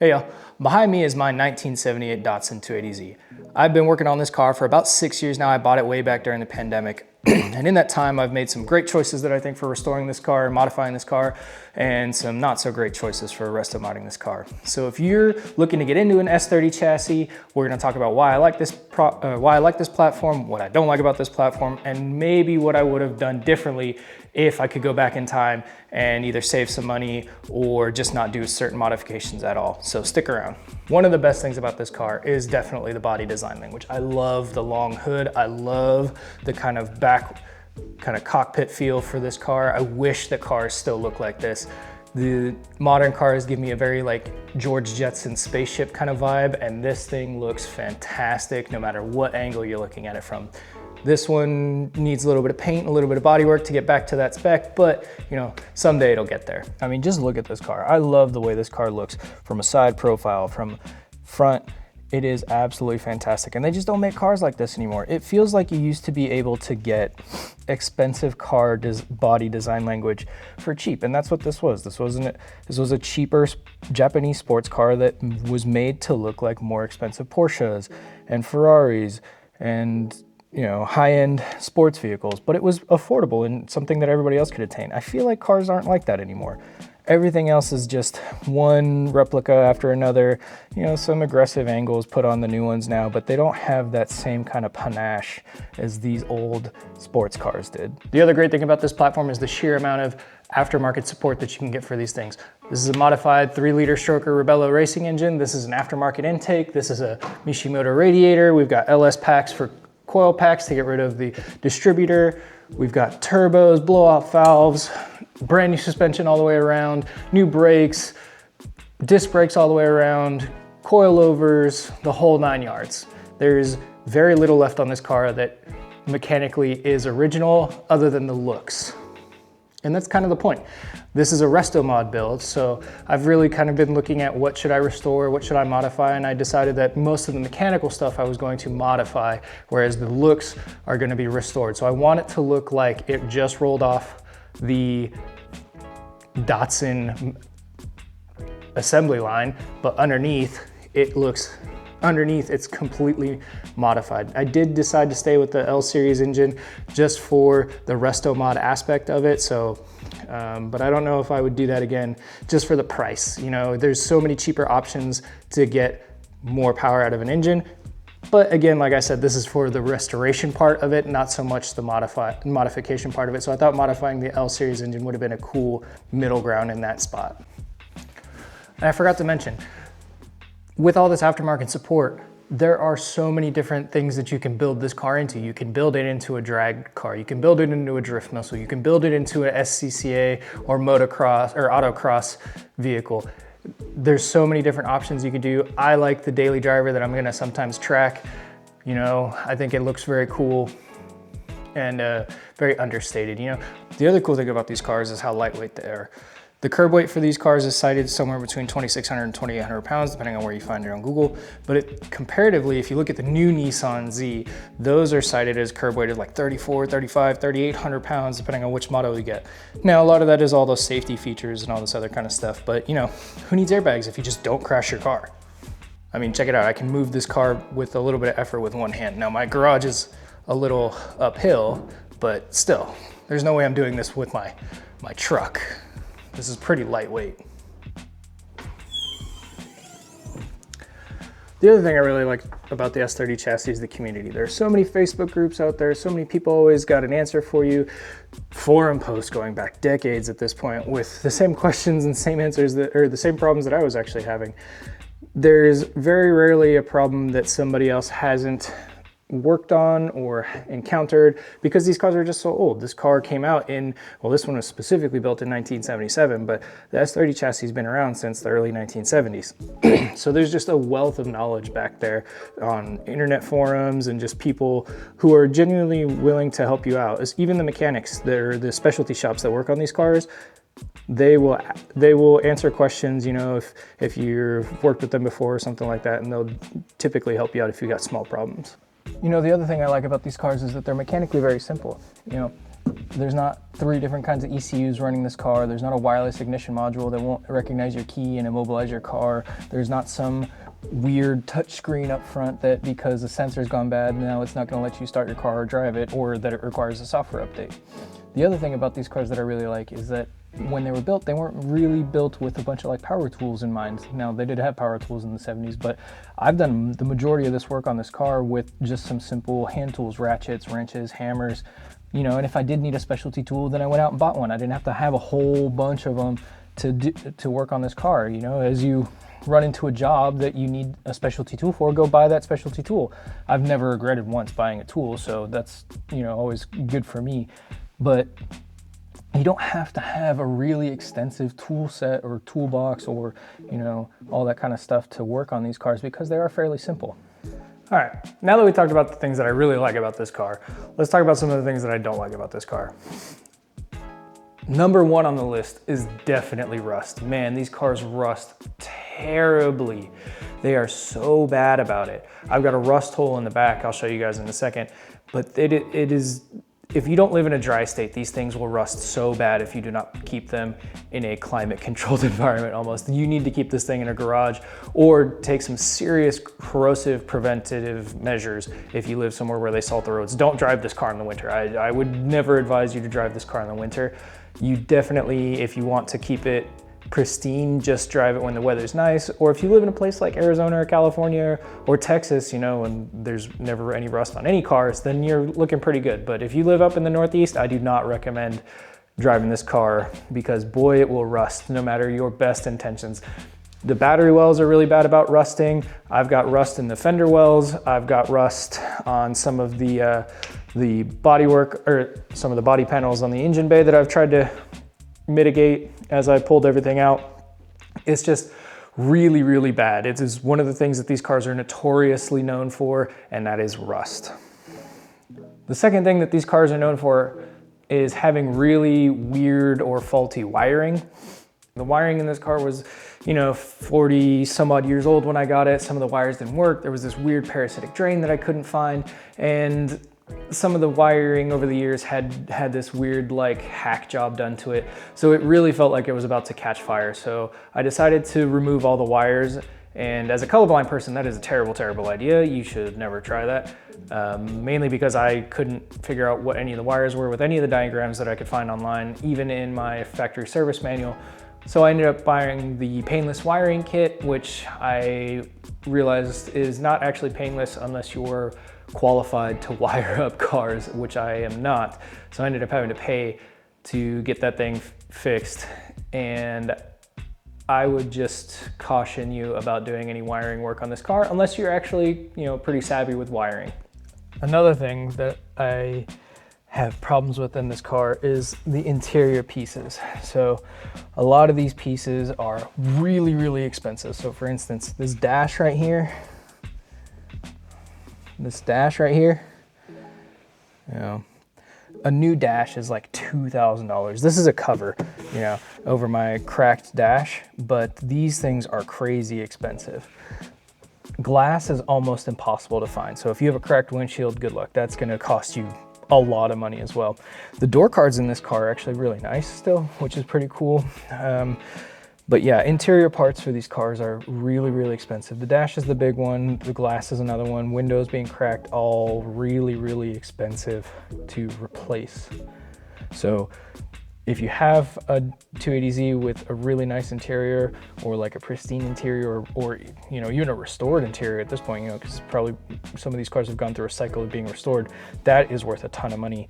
Hey y'all, behind me is my 1978 Datsun 280Z. I've been working on this car for about 6 years now. I bought it way back during the pandemic. And in that time, I've made some great choices that I think for restoring this car and modifying this car, and some not so great choices for resto modding this car. So if you're looking to get into an S30 chassis, we're gonna talk about why I like this platform, what I don't like about this platform, and maybe what I would have done differently if I could go back in time and either save some money or just not do certain modifications at all. So stick around. One of the best things about this car is definitely the body design language. I love the long hood. I love the kind of cockpit feel for this car. I wish that cars still look like this. The modern cars give me a very like George Jetson spaceship kind of vibe, and this thing looks fantastic no matter what angle you're looking at it from. This one needs a little bit of paint, a little bit of body work to get back to that spec, but you know, someday it'll get there. I mean, just look at this car. I love the way this car looks from a side profile, from front. It is absolutely fantastic. And they just don't make cars like this anymore. It feels like you used to be able to get expensive car body design language for cheap. And that's what this was. This was a cheaper Japanese sports car that was made to look like more expensive Porsches and Ferraris and, you know, high-end sports vehicles, but it was affordable and something that everybody else could attain. I feel like cars aren't like that anymore. Everything else is just one replica after another. You know, some aggressive angles put on the new ones now, but they don't have that same kind of panache as these old sports cars did. The other great thing about this platform is the sheer amount of aftermarket support that you can get for these things. This is a modified 3-liter Stroker Rebello racing engine. This is an aftermarket intake. This is a Mishimoto radiator. We've got LS packs for coil packs to get rid of the distributor. We've got turbos, blowout valves, brand new suspension all the way around, new brakes, disc brakes all the way around, coilovers, the whole 9 yards. There's very little left on this car that mechanically is original other than the looks. And that's kind of the point. This is a resto mod build, so I've really kind of been looking at what should I restore, what should I modify, and I decided that most of the mechanical stuff I was going to modify, whereas the looks are going to be restored. So I want it to look like it just rolled off the Datsun assembly line, but underneath it's completely modified. I did decide to stay with the L series engine just for the resto mod aspect of it. So, but I don't know if I would do that again just for the price. You know, there's so many cheaper options to get more power out of an engine. But again, like I said, this is for the restoration part of it, not so much the modification part of it. So I thought modifying the L series engine would have been a cool middle ground in that spot. And I forgot to mention, with all this aftermarket support, there are so many different things that you can build this car into. You can build it into a drag car. You can build it into a drift muscle. You can build it into a SCCA or motocross or autocross vehicle. There's so many different options you can do. I like the daily driver that I'm gonna sometimes track. You know, I think it looks very cool and very understated. You know, the other cool thing about these cars is how lightweight they are. The curb weight for these cars is cited somewhere between 2,600 and 2,800 pounds, depending on where you find it on Google. But comparatively, if you look at the new Nissan Z, those are cited as curb weight of like 34, 35, 3,800 pounds, depending on which model you get. Now, a lot of that is all those safety features and all this other kind of stuff. But you know, who needs airbags if you just don't crash your car? I mean, check it out. I can move this car with a little bit of effort with one hand. Now, my garage is a little uphill, but still, there's no way I'm doing this with my truck. This is pretty lightweight. The other thing I really like about the S30 chassis is the community. There are so many Facebook groups out there, so many people always got an answer for you. Forum posts going back decades at this point with the same questions and same answers or the same problems that I was actually having. There's very rarely a problem that somebody else hasn't worked on or encountered because these cars are just so old. This car came out in, well, this one was specifically built in 1977, but the S30 chassis has been around since the early 1970s. So there's just a wealth of knowledge back there on internet forums and just people who are genuinely willing to help you out. Even the mechanics, the specialty shops that work on these cars, they will answer questions, you know, if you've worked with them before or something like that, and they'll typically help you out if you got small problems. You know, the other thing I like about these cars is that they're mechanically very simple. You know, There's not 3 different kinds of ECUs running this car. There's not a wireless ignition module that won't recognize your key and immobilize your car. There's not some weird touch screen up front that because the sensor's gone bad, now it's not gonna let you start your car or drive it, or that it requires a software update. The other thing about these cars that I really like is that when they were built, they weren't really built with a bunch of like power tools in mind. Now, they did have power tools in the 70s, but I've done the majority of this work on this car with just some simple hand tools, ratchets, wrenches, hammers, you know, and if I did need a specialty tool, then I went out and bought one. I didn't have to have a whole bunch of them to work on this car. You know, as you run into a job that you need a specialty tool for, go buy that specialty tool. I've never regretted once buying a tool, so that's, you know, always good for me. But you don't have to have a really extensive tool set or toolbox or, you know, all that kind of stuff to work on these cars because they are fairly simple. All right, now that we talked about the things that I really like about this car, let's talk about some of the things that I don't like about this car. Number 1 on the list is definitely rust. Man, these cars rust terribly. They are so bad about it. I've got a rust hole in the back, I'll show you guys in a second, but it is, if you don't live in a dry state, these things will rust so bad if you do not keep them in a climate controlled environment almost. You need to keep this thing in a garage or take some serious corrosive preventative measures if you live somewhere where they salt the roads. Don't drive this car in the winter. I would never advise you to drive this car in the winter. You definitely, if you want to keep it pristine, just drive it when the weather's nice. Or if you live in a place like Arizona or California or Texas, you know, and there's never any rust on any cars, then you're looking pretty good. But if you live up in the Northeast, I do not recommend driving this car because boy, it will rust no matter your best intentions. The battery wells are really bad about rusting. I've got rust in the fender wells. I've got rust on some of the bodywork, or some of the body panels on the engine bay that I've tried to mitigate as I pulled everything out. It's just really, really bad. It is one of the things that these cars are notoriously known for, and that is rust. The second thing that these cars are known for is having really weird or faulty wiring. The wiring in this car was, you know, 40 some odd years old when I got it. Some of the wires didn't work. There was this weird parasitic drain that I couldn't find, and some of the wiring over the years had this weird like hack job done to it. So it really felt like it was about to catch fire. So I decided to remove all the wires. And as a colorblind person, that is a terrible, terrible idea. You should never try that. Mainly because I couldn't figure out what any of the wires were with any of the diagrams that I could find online, even in my factory service manual. So I ended up buying the painless wiring kit, which I realized is not actually painless unless you're qualified to wire up cars, which I am not. So I ended up having to pay to get that thing fixed. And I would just caution you about doing any wiring work on this car unless you're actually, you know, pretty savvy with wiring. Another thing that I have problems with in this car is the interior pieces. So a lot of these pieces are really, really expensive. So for instance, this dash right here, you know, a new dash is like $2,000. This is a cover, you know, over my cracked dash, but these things are crazy expensive. Glass is almost impossible to find. So if you have a cracked windshield, good luck. That's gonna cost you a lot of money as well. The door cards in this car are actually really nice still, which is pretty cool. But yeah, interior parts for these cars are really, really expensive. The dash is the big one, the glass is another one, windows being cracked, all really, really expensive to replace. So if you have a 280Z with a really nice interior or like a pristine interior or you know, even a restored interior at this point, you know, because probably some of these cars have gone through a cycle of being restored, that is worth a ton of money.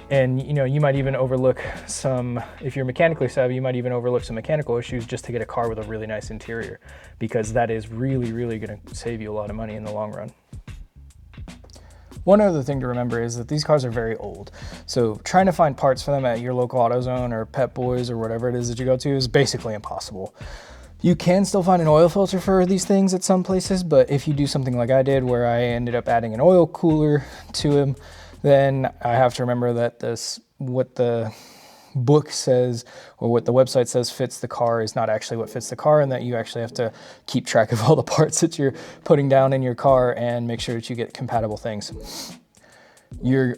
And you know, you might even overlook some, if you're mechanically savvy, you might even overlook some mechanical issues just to get a car with a really nice interior, because that is really, really going to save you a lot of money in the long run. One other thing to remember is that these cars are very old. So trying to find parts for them at your local AutoZone or Pep Boys or whatever it is that you go to is basically impossible. You can still find an oil filter for these things at some places, but if you do something like I did where I ended up adding an oil cooler to them, then I have to remember that what the book says or what the website says fits the car is not actually what fits the car, and that you actually have to keep track of all the parts that you're putting down in your car and make sure that you get compatible things. You're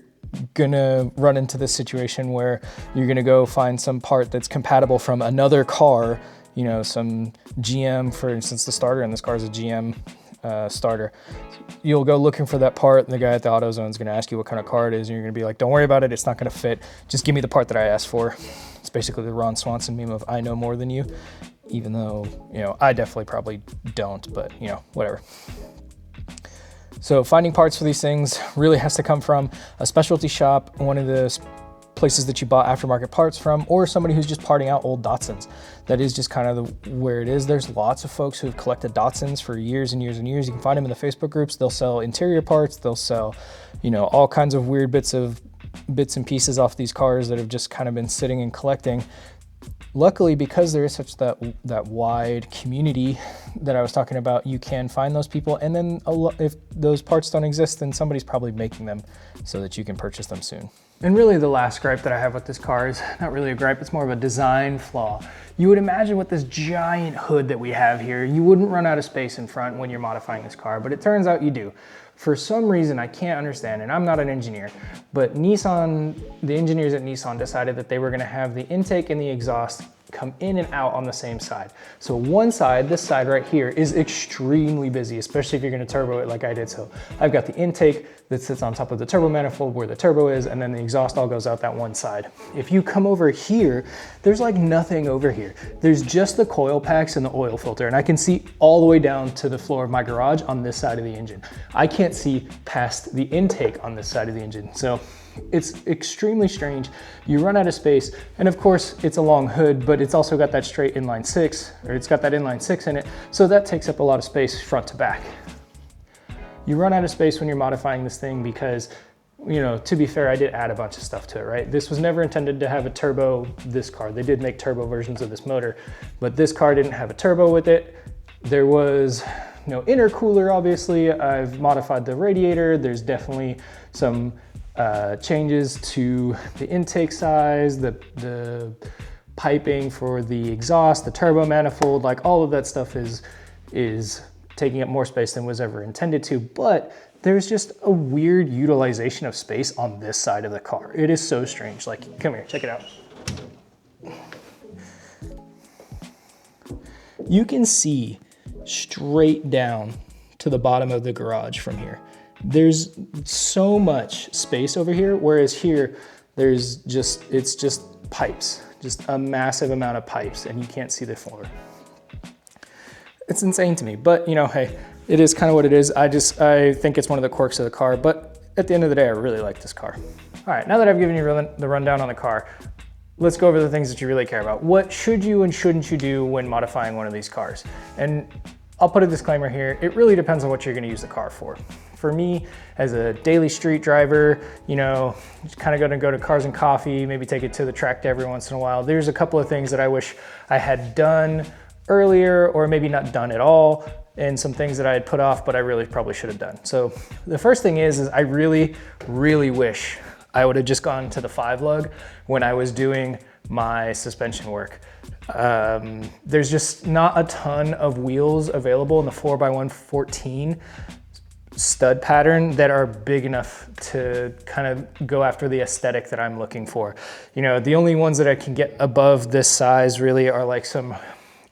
gonna run into this situation where you're gonna go find some part that's compatible from another car, you know, some GM, for instance, the starter in this car is a GM starter. You'll go looking for that part, and the guy at the AutoZone is gonna ask you what kind of car it is, and you're gonna be like, don't worry about it, it's not gonna fit. Just give me the part that I asked for. It's basically the Ron Swanson meme of I know more than you, even though, you know, I definitely probably don't, but you know, whatever. So finding parts for these things really has to come from a specialty shop, one of the places that you bought aftermarket parts from, or somebody who's just parting out old Datsuns. That is just kind of where it is. There's lots of folks who've collected Datsuns for years and years and years. You can find them in the Facebook groups. They'll sell interior parts. They'll sell, you know, all kinds of weird bits and pieces off these cars that have just kind of been sitting and collecting. Luckily, because there is such that wide community that I was talking about, you can find those people. And then if those parts don't exist, then somebody's probably making them so that you can purchase them soon. And really the last gripe that I have with this car is not really a gripe, it's more of a design flaw. You would imagine with this giant hood that we have here, you wouldn't run out of space in front when you're modifying this car, but it turns out you do. For some reason I can't understand, and I'm not an engineer, but Nissan, the engineers at Nissan decided that they were gonna have the intake and the exhaust come in and out on the same side. So one side, this side right here, is extremely busy, especially if you're gonna turbo it like I did. So I've got the intake that sits on top of the turbo manifold where the turbo is, and then the exhaust all goes out that one side. If you come over here, there's like nothing over here. There's just the coil packs and the oil filter, and I can see all the way down to the floor of my garage on this side of the engine. I can't see past the intake on this side of the engine. So it's extremely strange. You run out of space, and of course it's a long hood, but it's also got that straight inline six, or it's got that inline six in it, so that takes up a lot of space front to back. You run out of space when you're modifying this thing because, you know, to be fair, I did add a bunch of stuff to it, right? This was never intended to have a turbo, this car. They did make turbo versions of this motor, but this car didn't have a turbo with it. There was no intercooler, obviously. I've modified the radiator. There's definitely some changes to the intake size, the piping for the exhaust, the turbo manifold, like all of that stuff is taking up more space than was ever intended to, but there's just a weird utilization of space on this side of the car. It is so strange. Like, come here, check it out. You can see straight down to the bottom of the garage from here. There's so much space over here, whereas here, it's just pipes, just a massive amount of pipes, and you can't see the floor. It's insane to me, but you know, hey, it is kind of what it is. I think it's one of the quirks of the car, but at the end of the day, I really like this car. All right, now that I've given you the rundown on the car, let's go over the things that you really care about. What should you and shouldn't you do when modifying one of these cars? And I'll put a disclaimer here. It really depends on what you're gonna use the car for. For me, as a daily street driver, you know, just kind of gonna go to Cars and Coffee, maybe take it to the track day every once in a while. There's a couple of things that I wish I had done earlier, or maybe not done at all, and some things that I had put off, but I really probably should have done. So the first thing is I really, really wish I would have just gone to the 5-lug when I was doing my suspension work. There's just not a ton of wheels available in the 4x114 stud pattern that are big enough to kind of go after the aesthetic that I'm looking for. You know, the only ones that I can get above this size really are like some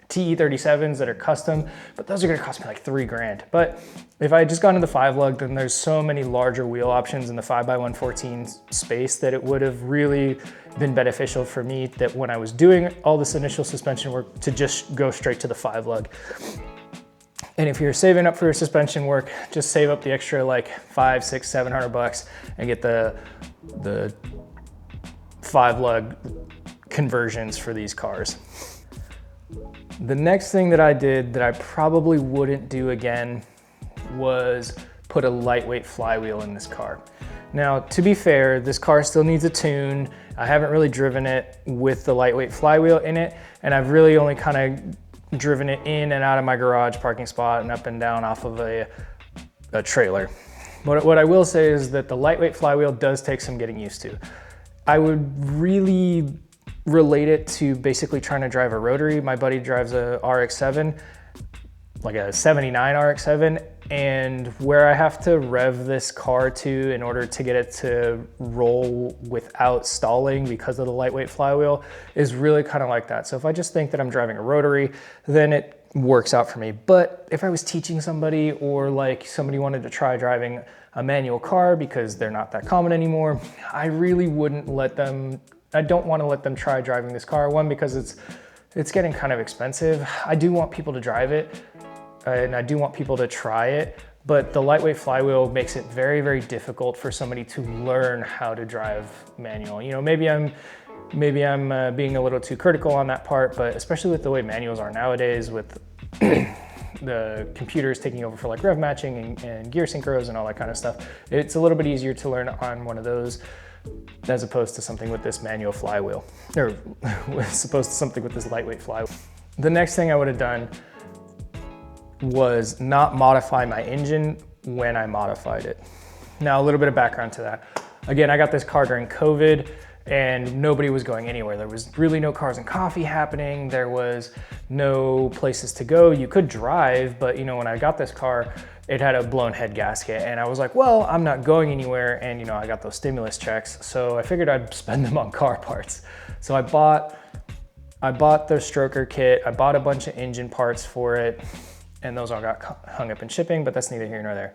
TE37s that are custom, but those are gonna cost me like $3 grand. But if I had just gone to the 5-lug, then there's so many larger wheel options in the 5x114 space that it would have really been beneficial for me that when I was doing all this initial suspension work to just go straight to the 5-lug. And if you're saving up for your suspension work, just save up the extra like $500, $600, $700 and get the 5-lug conversions for these cars. The next thing that I did that I probably wouldn't do again was put a lightweight flywheel in this car. Now, to be fair, this car still needs a tune. I haven't really driven it with the lightweight flywheel in it, and I've really only kind of driven it in and out of my garage parking spot and up and down off of a trailer. But what I will say is that the lightweight flywheel does take some getting used to. I would really relate it to basically trying to drive a rotary. My buddy drives a RX-7. like a 79 RX-7, and where I have to rev this car to in order to get it to roll without stalling because of the lightweight flywheel is really kind of like that. So if I just think that I'm driving a rotary, then it works out for me. But if I was teaching somebody, or like somebody wanted to try driving a manual car because they're not that common anymore, I really wouldn't let them, I don't want to let them try driving this car. One, because it's getting kind of expensive. I do want people to drive it, and I do want people to try it, but the lightweight flywheel makes it very, very difficult for somebody to learn how to drive manual. You know, maybe I'm being a little too critical on that part, but especially with the way manuals are nowadays, with the computers taking over for like rev matching and gear synchros and all that kind of stuff, it's a little bit easier to learn on one of those as opposed to something with this manual flywheel, or as opposed to something with this lightweight flywheel. The next thing I would have done was not modify my engine when I modified it. Now, a little bit of background to that. Again, I got this car during COVID and nobody was going anywhere. There was really no Cars and Coffee happening. There was no places to go. You could drive, but you know, when I got this car, it had a blown head gasket, and I was like, well, I'm not going anywhere. And you know, I got those stimulus checks, so I figured I'd spend them on car parts. So I bought the stroker kit. I bought a bunch of engine parts for it, and those all got hung up in shipping, but that's neither here nor there.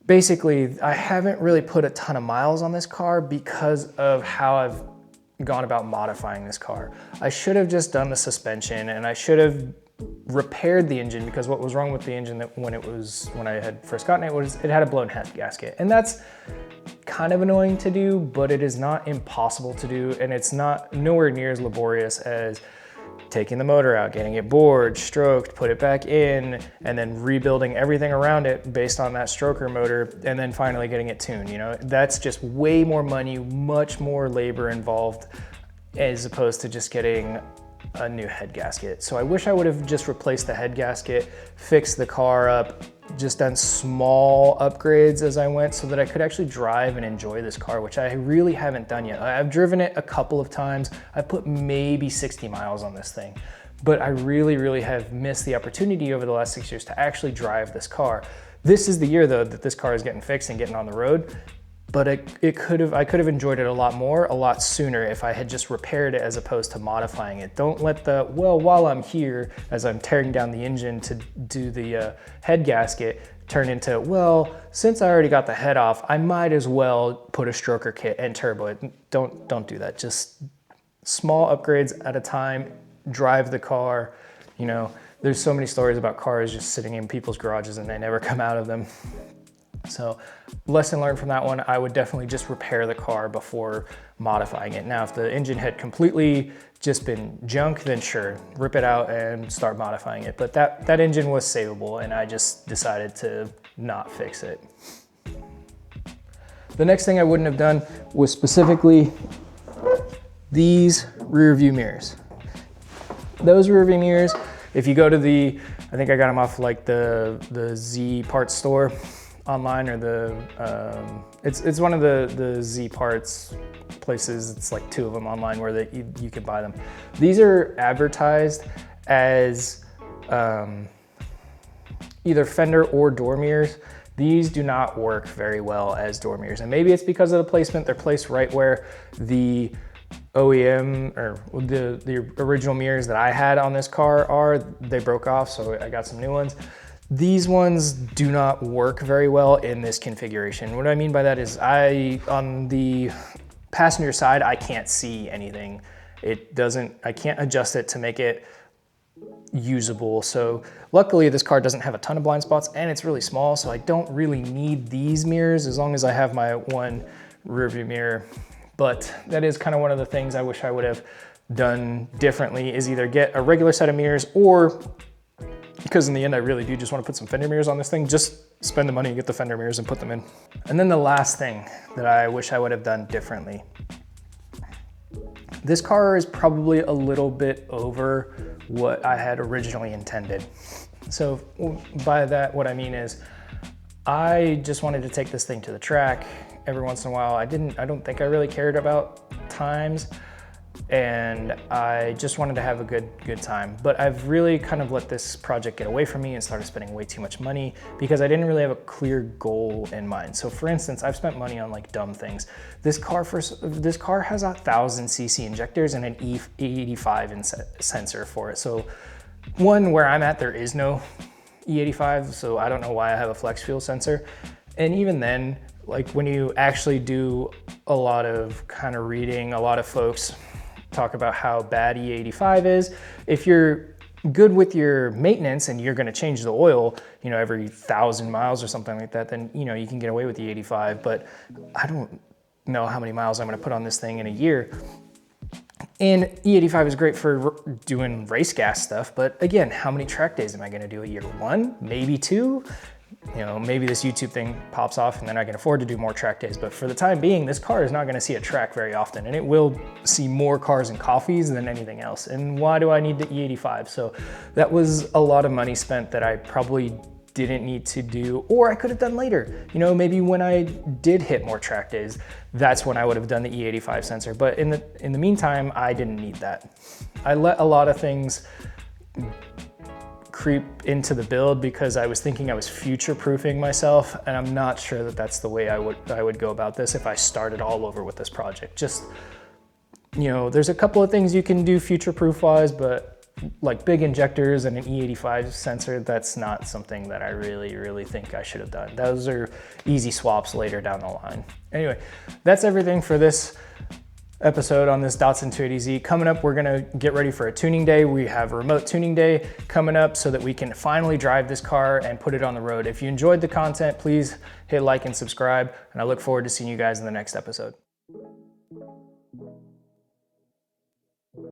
Basically, I haven't really put a ton of miles on this car because of how I've gone about modifying this car. I should have just done the suspension, and I should have repaired the engine, because what was wrong with the engine when I had first gotten it was it had a blown head gasket. And that's kind of annoying to do, but it is not impossible to do, and it's nowhere near as laborious as taking the motor out, getting it bored, stroked, put it back in, and then rebuilding everything around it based on that stroker motor, and then finally getting it tuned. You know, that's just way more money, much more labor involved, as opposed to just getting a new head gasket. So I wish I would have just replaced the head gasket, fixed the car up, just done small upgrades as I went so that I could actually drive and enjoy this car, which I really haven't done yet. I've driven it a couple of times. I put maybe 60 miles on this thing, but I really have missed the opportunity over the last 6 years to actually drive this car. This is the year though that this car is getting fixed and getting on the road, but I could have enjoyed it a lot more, a lot sooner if I had just repaired it as opposed to modifying it. Don't let while I'm here, as I'm tearing down the engine to do the head gasket, turn into, well, since I already got the head off, I might as well put a stroker kit and turbo it. Don't do that. Just small upgrades at a time, drive the car. You know, there's so many stories about cars just sitting in people's garages and they never come out of them. So lesson learned from that one, I would definitely just repair the car before modifying it. Now, if the engine had completely just been junk, then sure, rip it out and start modifying it. But that engine was savable, and I just decided to not fix it. The next thing I wouldn't have done was specifically these rear view mirrors. Those rear view mirrors, if you go to I think I got them off like the Z parts store online, or it's one of the Z parts places. It's like 2 of them online where you can buy them. These are advertised as either fender or door mirrors. These do not work very well as door mirrors, and maybe it's because of the placement. They're placed right where the OEM or the original mirrors that I had on this car are. They broke off, so I got some new ones. These ones do not work very well in this configuration. What I mean by that is on the passenger side, I can't see anything. I can't adjust it to make it usable. So luckily this car doesn't have a ton of blind spots, and it's really small, so I don't really need these mirrors as long as I have my one rear view mirror. But that is kind of one of the things I wish I would have done differently, is either get a regular set of mirrors, or, because in the end I really do just want to put some fender mirrors on this thing, just spend the money and get the fender mirrors and put them in. And then the last thing that I wish I would have done differently. This car is probably a little bit over what I had originally intended. So by that, what I mean is I just wanted to take this thing to the track every once in a while. I don't think I really cared about times. and I just wanted to have a good time. But I've really kind of let this project get away from me and started spending way too much money because I didn't really have a clear goal in mind. So for instance, I've spent money on like dumb things. This car has 1,000cc injectors and an E85 sensor for it. So one, where I'm at, there is no E85, so I don't know why I have a flex fuel sensor. And even then, like when you actually do a lot of kind of reading, a lot of folks talk about how bad E85 is. If you're good with your maintenance and you're gonna change the oil, you know, every 1,000 miles or something like that, then, you know, you can get away with the E85, but I don't know how many miles I'm gonna put on this thing in a year. And E85 is great for doing race gas stuff, but again, how many track days am I gonna do a year? 1, maybe 2? You know, maybe this YouTube thing pops off and then I can afford to do more track days. But for the time being, this car is not gonna see a track very often, and it will see more cars and coffees than anything else. And why do I need the E85? So that was a lot of money spent that I probably didn't need to do, or I could have done later. You know, maybe when I did hit more track days, that's when I would have done the E85 sensor. But in the meantime, I didn't need that. I let a lot of things creep into the build because I was thinking I was future-proofing myself, and I'm not sure that that's the way I would go about this if I started all over with this project. Just, you know, there's a couple of things you can do future-proof wise, but like big injectors and an E85 sensor, that's not something that I really think I should have done. Those are easy swaps later down the line. Anyway, that's everything for this episode on this Datsun 280Z. Coming up, we're gonna get ready for a tuning day. We have a remote tuning day coming up so that we can finally drive this car and put it on the road. If you enjoyed the content, please hit like and subscribe, and I look forward to seeing you guys in the next episode.